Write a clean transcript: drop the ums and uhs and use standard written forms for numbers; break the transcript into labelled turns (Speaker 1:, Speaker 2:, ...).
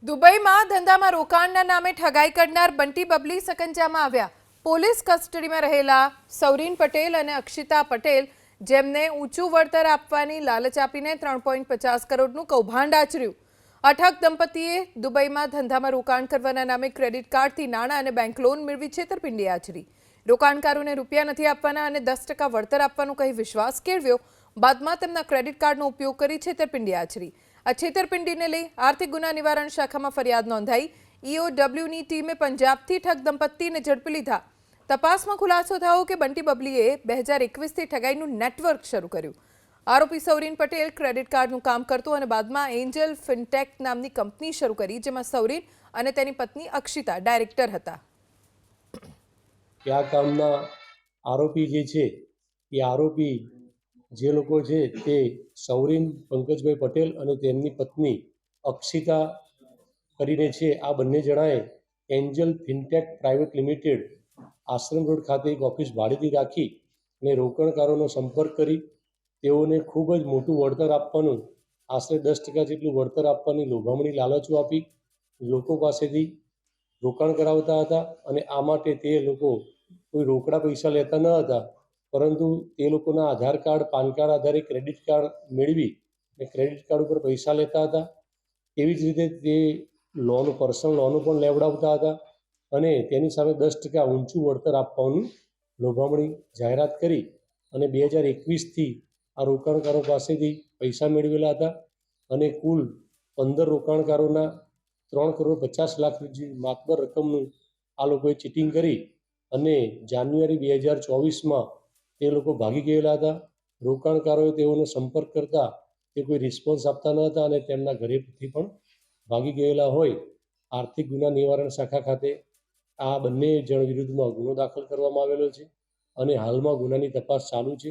Speaker 1: દુબઈમાં ધંધામાં રોકાણના નામે ઠગાઈ કરનાર બંટી બબલી સકંજામાં આવ્યા। પોલીસ કસ્ટડીમાં રહેલા સૌરીન પટેલ અને અક્ષિતા પટેલ જેમને ઊંચું વળતર આપવાની લાલચ આપીને 3.50 કરોડનું કૌભાંડ આચર્યું। અઠક દંપતીએ દુબઈમાં ધંધામાં રોકાણ કરવાના નામે ક્રેડિટ કાર્ડથી નાણાં અને બેંક લોન મેળવી છેતરપિંડી આચરી। રોકાણકારોને રૂપિયા નથી આપવાના અને 10% વળતર આપવાનું કહી વિશ્વાસ કેળવ્યો। બાદમાં તેમના ક્રેડિટ કાર્ડનો ઉપયોગ કરી છેતરપિંડી આચરી। આ છેતરપિંડીને લઈ આર્થિક ગુના નિવારણ શાખામાં ફરિયાદ નોંધાઈ। ઈઓડબ્લ્યુની ટીમે પંજાબથી ઠગ દંપતીને ઝડપી લીધા। તપાસમાં ખુલાસો થયો કે બંટી બબલીએ 2021થી ઠગાઈનું નેટવર્ક શરૂ કર્યું। આરોપી સૌરીન પટેલ ક્રેડિટ કાર્ડનું કામ કરતો અને બાદમાં એન્જલ ફિનટેક નામની કંપની શરૂ કરી, જેમાં સૌરીન અને તેની પત્ની અક્ષિતા ડાયરેક્ટર હતા।
Speaker 2: આ કામના આરોપી જે છે એ આરોપી જે લોકો છે તે સૌરીન પંકજભાઈ પટેલ અને તેમની પત્ની અક્ષિતા કરીને છે। આ બંને જણાએ એન્જલ ફિનટેક પ્રાઇવેટ લિમિટેડ આશ્રમ રોડ ખાતે એક ઓફિસ ભાડેથી રાખી અને રોકાણકારોનો સંપર્ક કરી તેઓને ખૂબ જ મોટું વળતર આપવાનું, આશરે 10% જેટલું વળતર આપવાની લોભામણી લાલચો આપી લોકો પાસેથી રોકાણ કરાવતા હતા। અને આ માટે તે લોકો કોઈ રોકડા પૈસા લેતા ન હતા, પરંતુ તે લોકોના આધાર કાર્ડ, પાન કાર્ડ આધારે ક્રેડિટ કાર્ડ મેળવી અને ક્રેડિટ કાર્ડ ઉપર પૈસા લેતા હતા। એવી જ રીતે તે લોન, પર્સનલ લોનો પણ લેવડાવતા હતા અને તેની સામે 10% ઊંચું વળતર આપવાનું લોભામણી જાહેરાત કરી અને 2021થી આ રોકાણકારો પાસેથી પૈસા મેળવેલા હતા અને કુલ 15 રોકાણકારોના 3,50,00,000 જેવી માતબર રકમનું આ લોકોએ ચીટિંગ કરી અને જાન્યુઆરી 2024માં તે લોકો ભાગી ગયેલા હતા। રોકાણકારોએ તેઓનો સંપર્ક કરતા તે કોઈ રિસ્પોન્સ આપતા ન હતા અને તેમના ઘરેથી પણ ભાગી ગયેલા હોય। આર્થિક ગુના નિવારણ શાખા ખાતે આ બંને જણ વિરુદ્ધમાં ગુનો દાખલ કરવામાં આવેલો છે અને હાલમાં ગુનાની તપાસ ચાલુ છે।